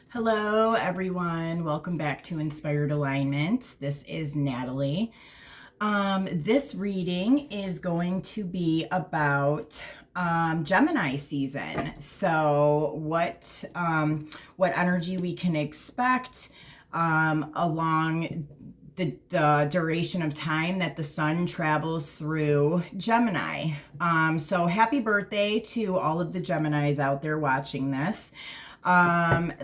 Hello, everyone. Welcome back to Inspired Alignment. This is Natalie. This reading is going to be about Gemini season. So, what energy we can expect along the duration of time that the sun travels through Gemini. So, happy birthday to all of the Geminis out there watching this.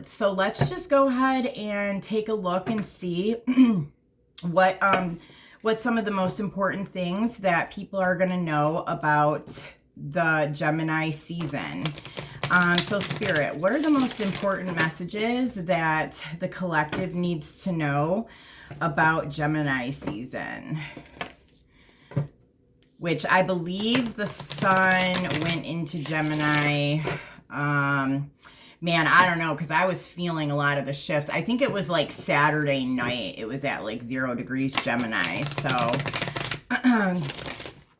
So let's just go ahead and take a look and see what some of the most important things that people are going to know about the Gemini season. So Spirit, what are the most important messages that the collective needs to know about Gemini season? Which I believe the sun went into Gemini, man, I don't know, because I was feeling a lot of the shifts. I think it was like Saturday night. It was at like 0 degrees Gemini. So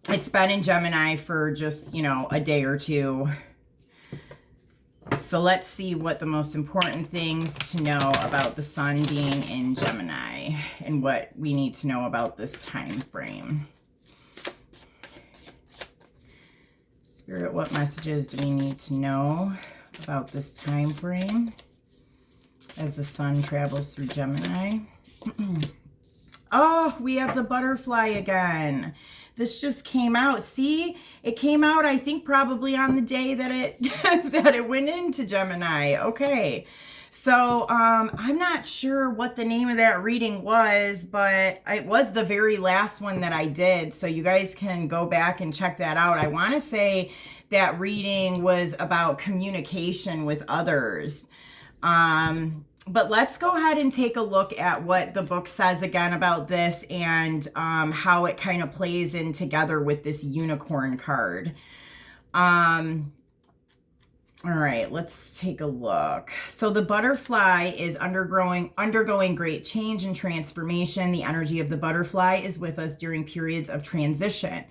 it's been in Gemini for just, a day or two. So let's see what the most important things to know about the sun being in Gemini and what we need to know about this time frame. Spirit, what messages do we need to know about this time frame as the sun travels through Gemini? Oh, we have the butterfly again. This just came out. See, it came out, I think, probably on the day that it that it went into Gemini. Okay. So I'm not sure what the name of that reading was, but it was the very last one that I did. So you guys can go back and check that out. I want to say that reading was about communication with others. But let's go ahead and take a look at what the book says again about this and how it kind of plays in together with this unicorn card. All right, let's take a look. So the butterfly is undergoing great change and transformation. The energy of the butterfly is with us during periods of transition.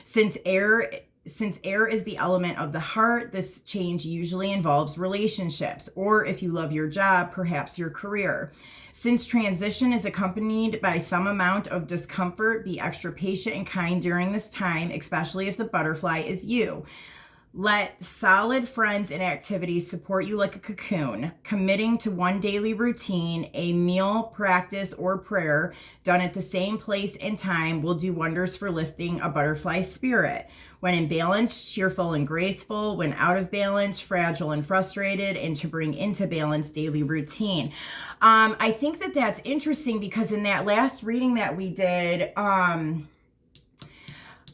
Since air is the element of the heart, this change usually involves relationships, or if you love your job, perhaps your career. Since transition is accompanied by some amount of discomfort, be extra patient and kind during this time, especially if the butterfly is you. Let solid friends and activities support you like a cocoon. Committing to one daily routine, a meal, practice, or prayer done at the same place and time will do wonders for lifting a butterfly spirit. When in balance, cheerful and graceful. When out of balance, fragile and frustrated, and to bring into balance daily routine. I think that that's interesting because in that last reading that we did,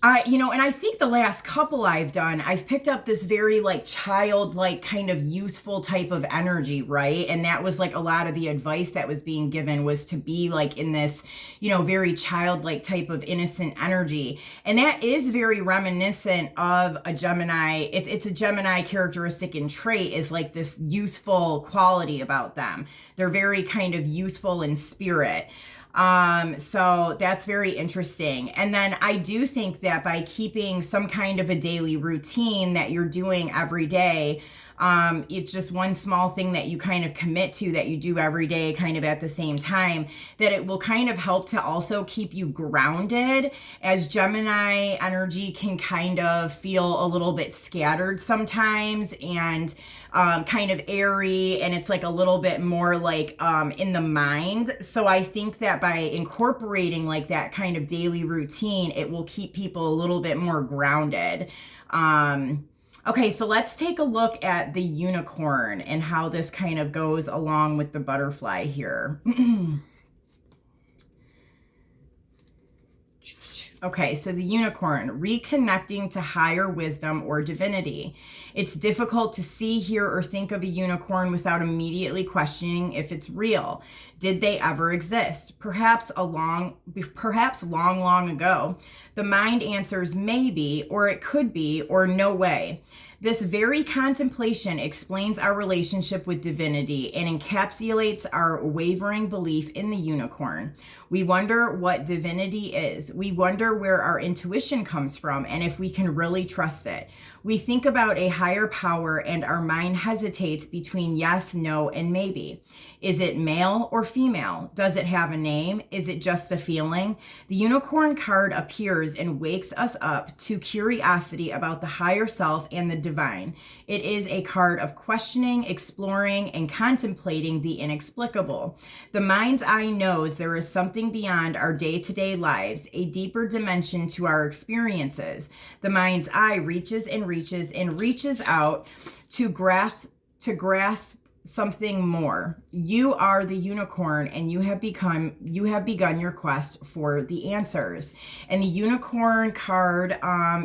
and I think the last couple I've done, I've picked up this very like childlike kind of youthful type of energy, right? And that was like a lot of the advice that was being given was to be like in this, very childlike type of innocent energy. And that is very reminiscent of a Gemini. It's a Gemini characteristic and trait is like this youthful quality about them. They're very kind of youthful in spirit. So that's very interesting. And then I do think that by keeping some kind of a daily routine that you're doing every day, it's just one small thing that you kind of commit to that you do every day kind of at the same time, that it will kind of help to also keep you grounded, as Gemini energy can kind of feel a little bit scattered sometimes and kind of airy, and it's like a little bit more like in the mind. So I think that by incorporating like that kind of daily routine, it will keep people a little bit more grounded. Okay, so let's take a look at the unicorn and how this kind of goes along with the butterfly here. Okay, so the unicorn, reconnecting to higher wisdom or divinity. It's difficult to see, hear, or think of a unicorn without immediately questioning if it's real. Did they ever exist? Perhaps long ago. The mind answers maybe, or it could be, or no way. This very contemplation explains our relationship with divinity and encapsulates our wavering belief in the unicorn. We wonder what divinity is. We wonder where our intuition comes from and if we can really trust it. We think about a higher power and our mind hesitates between yes, no, and maybe. Is it male or female? Does it have a name? Is it just a feeling? The unicorn card appears and wakes us up to curiosity about the higher self and the divine. It is a card of questioning, exploring, and contemplating the inexplicable. The mind's eye knows there is something beyond our day-to-day lives, a deeper dimension to our experiences. The mind's eye reaches and reaches and reaches out to grasp something more. You are the unicorn and you have begun your quest for the answers. And the unicorn card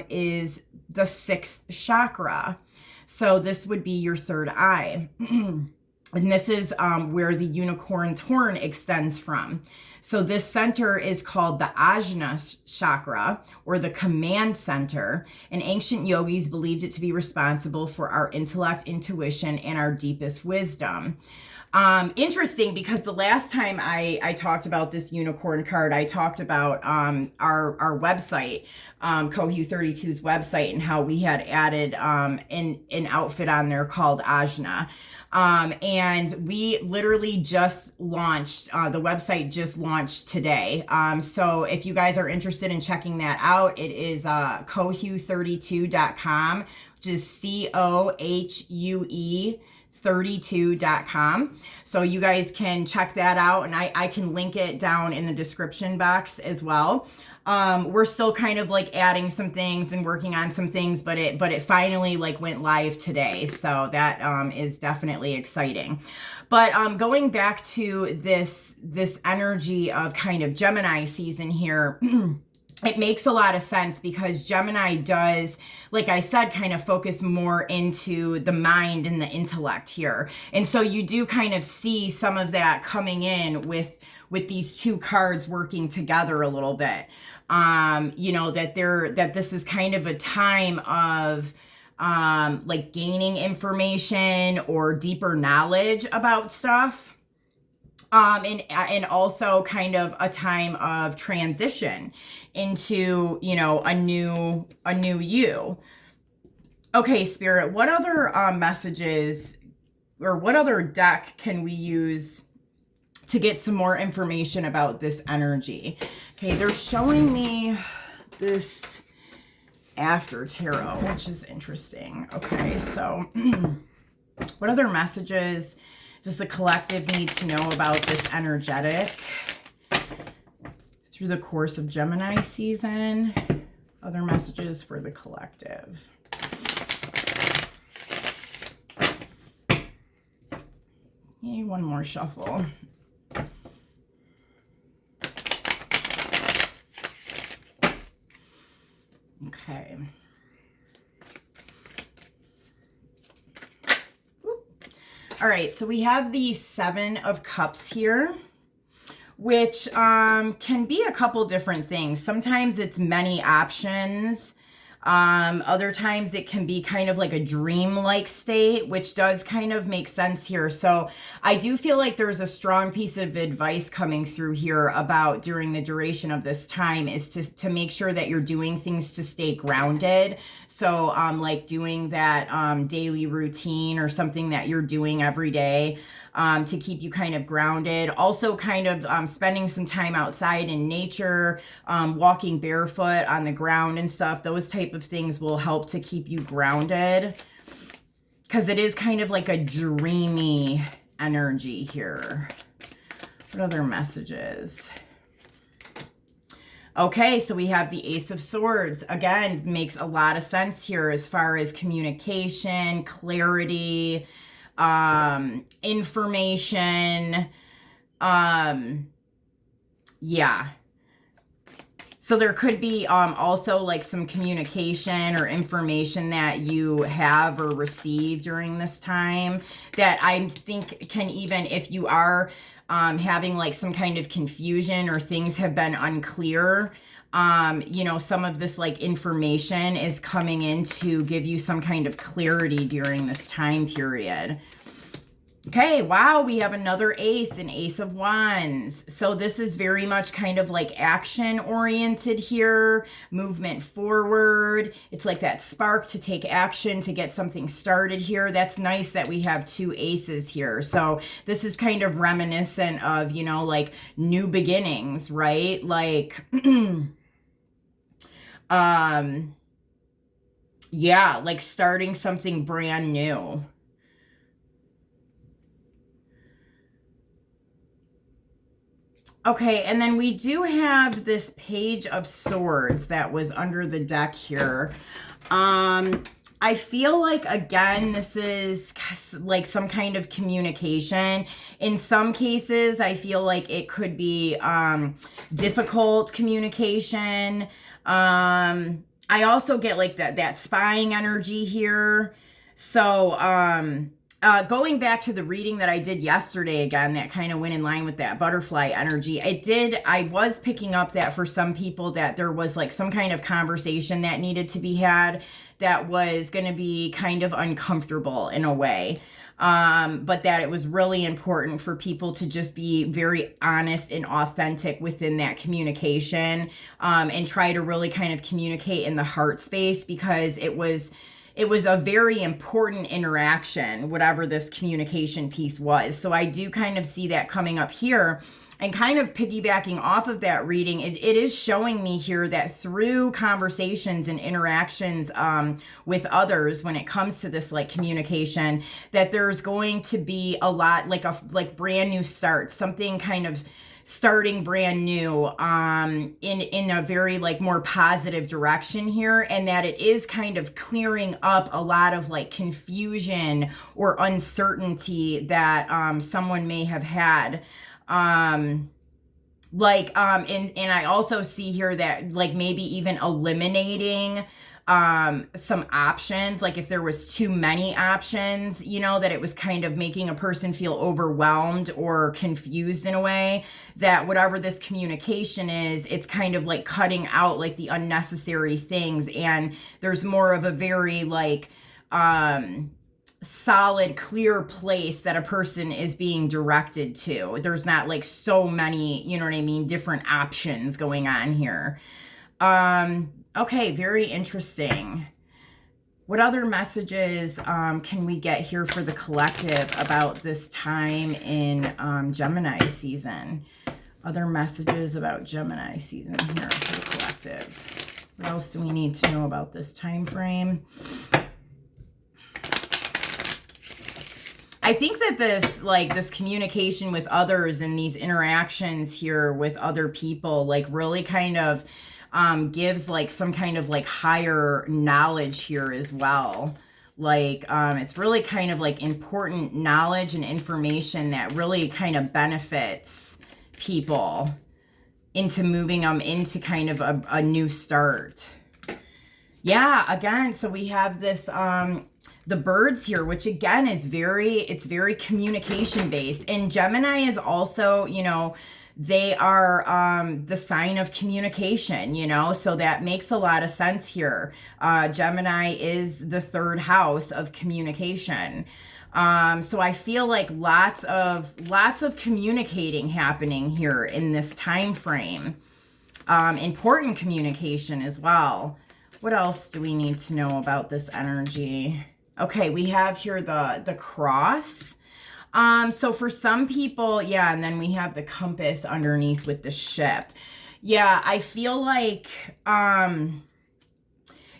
is the 6th chakra. So this would be your third eye. And this is where the unicorn's horn extends from. So this center is called the Ajna chakra, or the command center, and ancient yogis believed it to be responsible for our intellect, intuition, and our deepest wisdom. Interesting, because the last time I talked about this unicorn card, I talked about our website, Kohu 32's website, and how we had added an outfit on there called Ajna. And we literally just launched, the website just launched today. So if you guys are interested in checking that out, it is kohu32.com, which is COHUE 32.com. So you guys can check that out, and I can link it down in the description box as well. We're still kind of like adding some things and working on some things, but it finally like went live today. So that is definitely exciting. But going back to this energy of kind of Gemini season here, it makes a lot of sense because Gemini does, like I said, kind of focus more into the mind and the intellect here. And so you do kind of see some of that coming in with these two cards working together a little bit. You know, that this is kind of a time of like gaining information or deeper knowledge about stuff. And also kind of a time of transition into, you know, a new you. Okay, Spirit, what other messages or what other deck can we use to get some more information about this energy? Okay, they're showing me this after tarot, which is interesting. Okay, so what other messages does the collective need to know about this energetic through the course of Gemini season? Other messages for the collective. Yay, one more shuffle. Okay. All right, so we have the 7 of Cups here, which can be a couple different things. Sometimes it's many options. Other times it can be kind of like a dream-like state, which does kind of make sense here. So I do feel like there's a strong piece of advice coming through here about during the duration of this time is to make sure that you're doing things to stay grounded. So like doing that daily routine or something that you're doing every day to keep you kind of grounded. Also kind of spending some time outside in nature, walking barefoot on the ground and stuff. Those type of things will help to keep you grounded because it is kind of like a dreamy energy here. What other messages? Okay, so we have the Ace of Swords. Again, makes a lot of sense here as far as communication, clarity, information. Yeah. So there could be also like some communication or information that you have or receive during this time that I think can, even if you are having like some kind of confusion or things have been unclear, you know, some of this like information is coming in to give you some kind of clarity during this time period. Okay, wow, we have another ace, an ace of wands. So this is very much kind of like action oriented here, movement forward. It's like that spark to take action, to get something started here. That's nice that we have two aces here. So this is kind of reminiscent of, you know, like new beginnings, right? Like, yeah, like starting something brand new. Okay, and then we do have this Page of Swords that was under the deck here. I feel like, again, this is like some kind of communication. In some cases, I feel like it could be difficult communication. I also get like that spying energy here. So, going back to the reading that I did yesterday, again, that kind of went in line with that butterfly energy. I was picking up that for some people that there was like some kind of conversation that needed to be had that was going to be kind of uncomfortable in a way. But that it was really important for people to just be very honest and authentic within that communication, and try to really kind of communicate in the heart space, because it was a very important interaction, whatever this communication piece was. So I do kind of see that coming up here, and kind of piggybacking off of that reading, it is showing me here that through conversations and interactions with others, when it comes to this like communication, that there's going to be a lot like brand new starts, something kind of starting brand new in a very like more positive direction here, and that it is kind of clearing up a lot of like confusion or uncertainty that someone may have had. And I also see here that like maybe even eliminating some options, like if there was too many options, you know, that it was kind of making a person feel overwhelmed or confused in a way, that whatever this communication is, it's kind of like cutting out like the unnecessary things, and there's more of a very like solid, clear place that a person is being directed to. There's not like so many, you know what I mean, different options going on here. Okay, very interesting. What other messages can we get here for the collective about this time in Gemini season? Other messages about Gemini season here for the collective. What else do we need to know about this time frame? I think that this communication with others and these interactions here with other people, like really kind of gives like some kind of like higher knowledge here as well. Like it's really kind of like important knowledge and information that really kind of benefits people into moving them into kind of a new start. Yeah, again, so we have this the birds here, which again is very communication based. And Gemini is also, you know, they are the sign of communication, you know, so that makes a lot of sense here. Gemini is the third house of communication. So I feel like lots of communicating happening here in this time frame. Important communication as well. What else do we need to know about this energy? Okay, we have here the cross. So for some people, yeah, and then we have the compass underneath with the ship. Yeah, I feel like,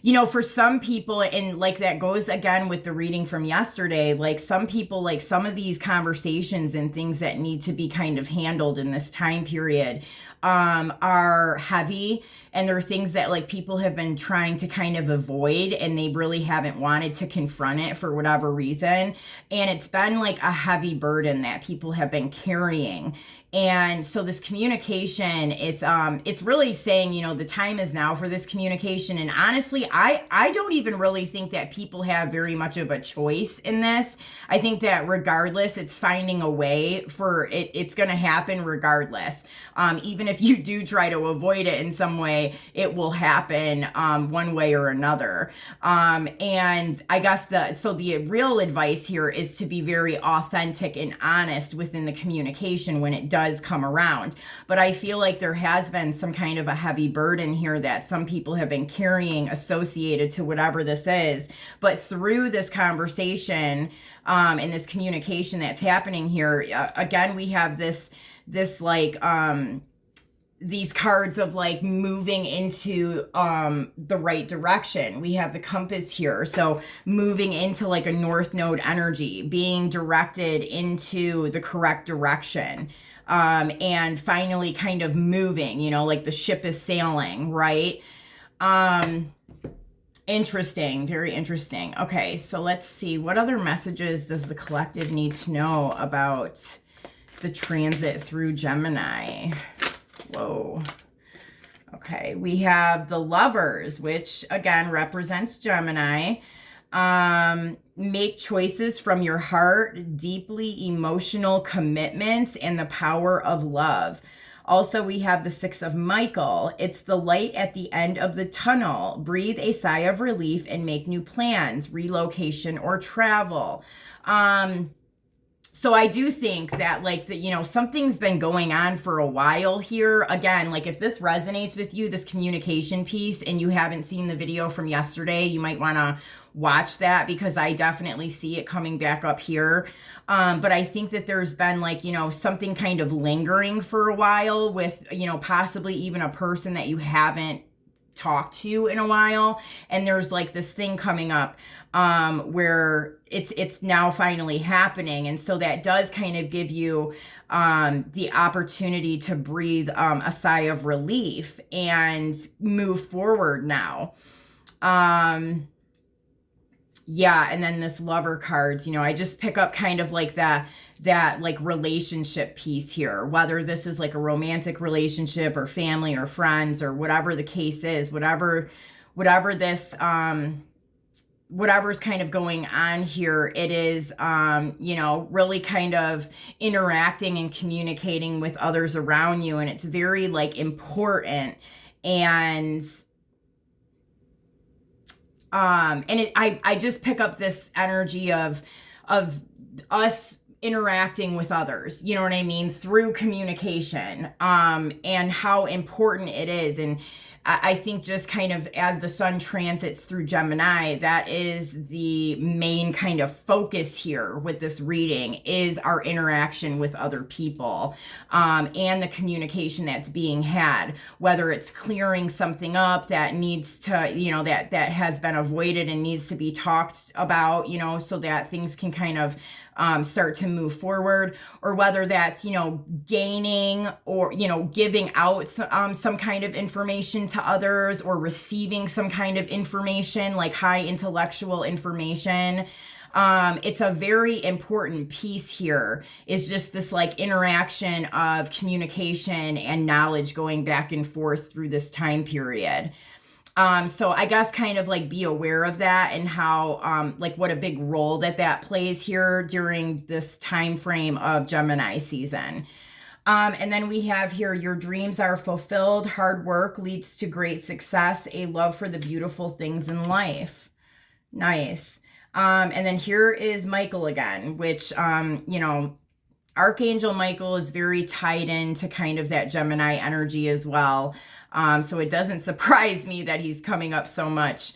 you know, for some people, and like that goes again with the reading from yesterday, like some people, like some of these conversations and things that need to be kind of handled in this time period are heavy, and they're things that like people have been trying to kind of avoid, and they really haven't wanted to confront it for whatever reason, and it's been like a heavy burden that people have been carrying. And so this communication is it's really saying, you know, the time is now for this communication. And honestly, I don't even really think that people have very much of a choice in this. I think that regardless, it's finding a way for it. It's going to happen regardless. Even if you do try to avoid it in some way, it will happen one way or another. And I guess the real advice here is to be very authentic and honest within the communication when it does come around. But I feel like there has been some kind of a heavy burden here that some people have been carrying associated to whatever this is. But through this conversation and this communication that's happening here, again, we have this like these cards of like moving into the right direction. We have the compass here, so moving into like a north node energy, being directed into the correct direction, and finally kind of moving, you know, like the ship is sailing, right? Interesting, very interesting. Okay, so let's see, what other messages does the collective need to know about the transit through Gemini? Whoa. Okay, we have the Lovers, which again represents Gemini. Make choices from your heart, deeply emotional commitments, and the power of love. Also, we have the Six of Michael. It's the light at the end of the tunnel. Breathe a sigh of relief and make new plans, relocation or travel. So I do think that like you know, something's been going on for a while here. Again, like if this resonates with you, this communication piece, and you haven't seen the video from yesterday, you might want to watch that because I definitely see it coming back up here. But I think that there's been like, you know, something kind of lingering for a while with, you know, possibly even a person that you haven't talked to in a while, and there's like this thing coming up where it's now finally happening. And so that does kind of give you the opportunity to breathe a sigh of relief and move forward now. Yeah, and then this Lover cards, you know, I just pick up kind of like that like relationship piece here, whether this is like a romantic relationship or family or friends or whatever the case is, whatever this whatever's kind of going on here, it is you know, really kind of interacting and communicating with others around you, and it's very like important. And I just pick up this energy of us interacting with others, you know what I mean, through communication, and how important it is. And I think just kind of as the sun transits through Gemini, that is the main kind of focus here with this reading, is our interaction with other people, and the communication that's being had, whether it's clearing something up that needs to, you know, that has been avoided and needs to be talked about, you know, so that things can kind of start to move forward, or whether that's, you know, gaining or, you know, giving out some kind of information to others, or receiving some kind of information, like high intellectual information. It's a very important piece here, is just this like interaction of communication and knowledge going back and forth through this time period. So I guess kind of like be aware of that, and how like what a big role that plays here during this time frame of Gemini season. And then we have here, your dreams are fulfilled, hard work leads to great success, a love for the beautiful things in life. Nice. And then here is Michael again, which, you know, Archangel Michael is very tied into kind of that Gemini energy as well. So it doesn't surprise me that he's coming up so much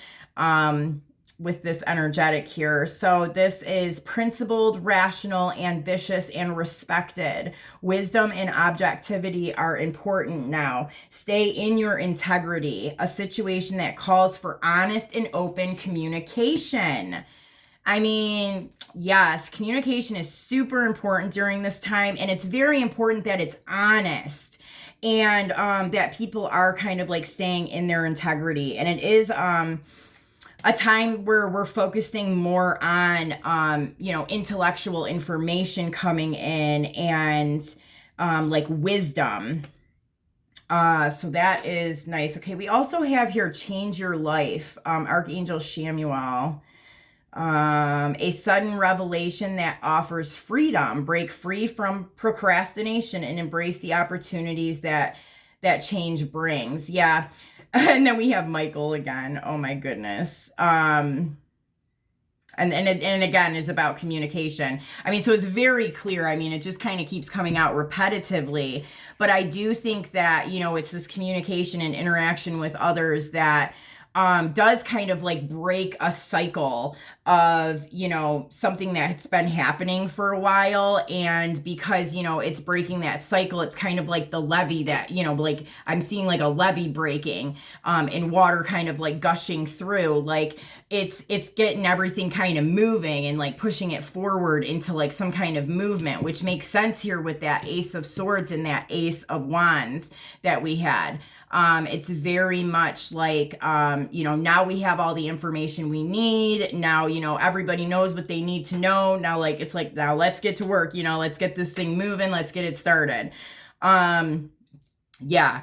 with this energetic here. So this is principled, rational, ambitious, and respected. Wisdom and objectivity are important now. Stay in your integrity. A situation that calls for honest and open communication. I mean, yes, communication is super important during this time, and it's very important that it's honest, and that people are kind of like staying in their integrity. And it is a time where we're focusing more on, you know, intellectual information coming in, and like wisdom. So that is nice. Okay, we also have here change your life, Archangel Shamuel. A sudden revelation that offers freedom. Break free from procrastination and embrace the opportunities that change brings. Yeah. And then we have Michael again. Oh my goodness. And again is about communication. I mean, so it's very clear. I mean, it just kind of keeps coming out repetitively. But I do think that, you know, it's this communication and interaction with others that does kind of like break a cycle of, you know, something that's been happening for a while. And because, you know, it's breaking that cycle, it's kind of like the levee that, you know, like I'm seeing like a levee breaking, and water kind of like gushing through. Like it's getting everything kind of moving and like pushing it forward into like some kind of movement, which makes sense here with that Ace of Swords and that Ace of Wands that we had. It's very much like, you know, now we have all the information we need. Now, you know, everybody knows what they need to know. Now, like, it's like, now let's get to work, you know, let's get this thing moving. Let's get it started. Yeah.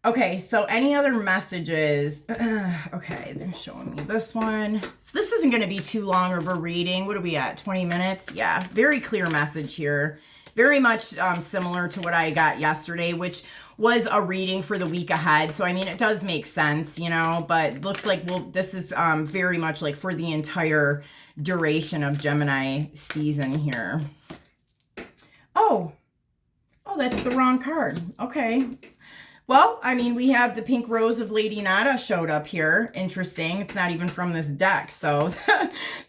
Okay. So any other messages? Okay. They're showing me this one. So this isn't going to be too long of a reading. What are we at? 20 minutes? Yeah. Very clear message here. Very much similar to what I got yesterday, which was a reading for the week ahead. So, I mean, it does make sense, you know, but it looks like, well, this is very much like for the entire duration of Gemini season here. Oh, that's the wrong card. Okay. Well, I mean, we have the pink rose of Lady Nada showed up here. Interesting. It's not even from this deck. So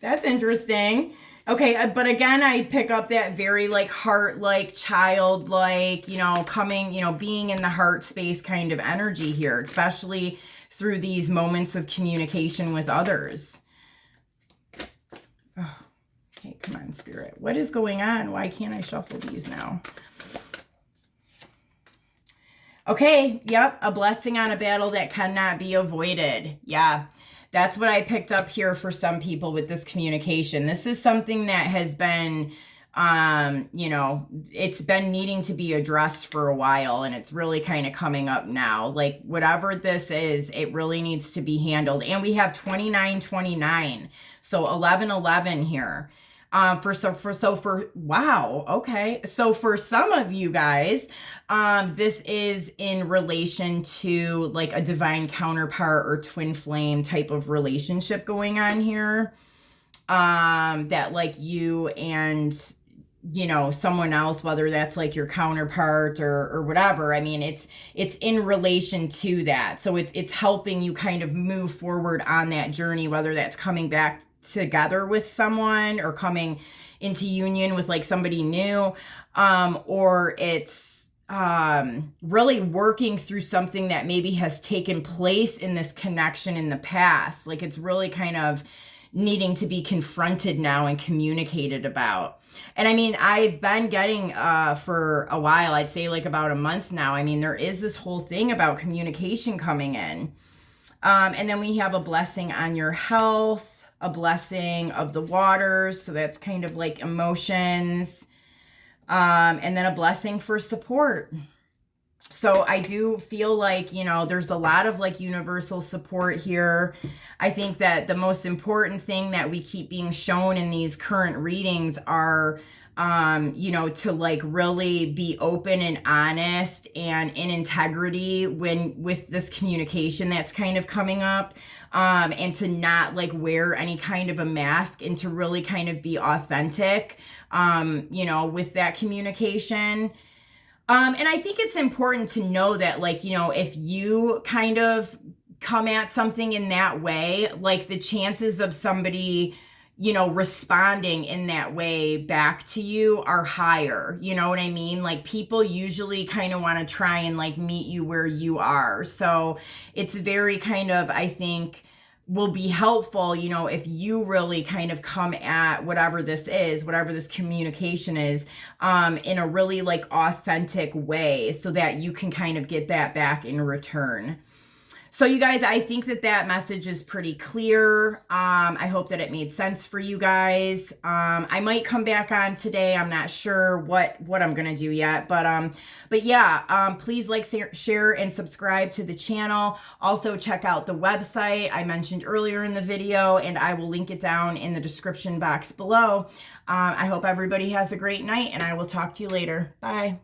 that's interesting. Okay, but again, I pick up that very like heart-like, child-like, you know, coming, you know, being in the heart space kind of energy here, especially through these moments of communication with others. Oh, okay, come on, Spirit. What is going on? Why can't I shuffle these now? Okay, yep, a blessing on a battle that cannot be avoided. Yeah. That's what I picked up here for some people with this communication. This is something that has been, you know, it's been needing to be addressed for a while, and it's really kind of coming up now. Like whatever this is, it really needs to be handled. And we have 2929, so 1111 here. Wow. Okay. So for some of you guys, this is in relation to like a divine counterpart or twin flame type of relationship going on here. That like you and, you know, someone else, whether that's like your counterpart or whatever. I mean, it's in relation to that. So it's helping you kind of move forward on that journey, whether that's coming back together with someone or coming into union with like somebody new, or it's really working through something that maybe has taken place in this connection in the past. Like it's really kind of needing to be confronted now and communicated about. And I mean, I've been getting for a while, I'd say like about a month now, I mean, there is this whole thing about communication coming in. And then we have a blessing on your health, a blessing of the waters. So that's kind of like emotions. And then a blessing for support. So I do feel like, you know, there's a lot of like universal support here. I think that the most important thing that we keep being shown in these current readings are, you know, to like really be open and honest and in integrity with this communication that's kind of coming up. And to not like wear any kind of a mask and to really kind of be authentic, you know, with that communication. And I think it's important to know that, like, you know, if you kind of come at something in that way, like the chances of somebody, you know, responding in that way back to you are higher. You know what I mean? Like people usually kind of want to try and like meet you where you are. So it's very kind of, I think, will be helpful, you know, if you really kind of come at whatever this is, whatever this communication is, in a really like authentic way so that you can kind of get that back in return. So you guys, I think that that message is pretty clear. I hope that it made sense for you guys. I might come back on today. I'm not sure what I'm gonna do yet, but yeah, please like, share, and subscribe to the channel. Also check out the website I mentioned earlier in the video, and I will link it down in the description box below. I hope everybody has a great night, and I will talk to you later. Bye.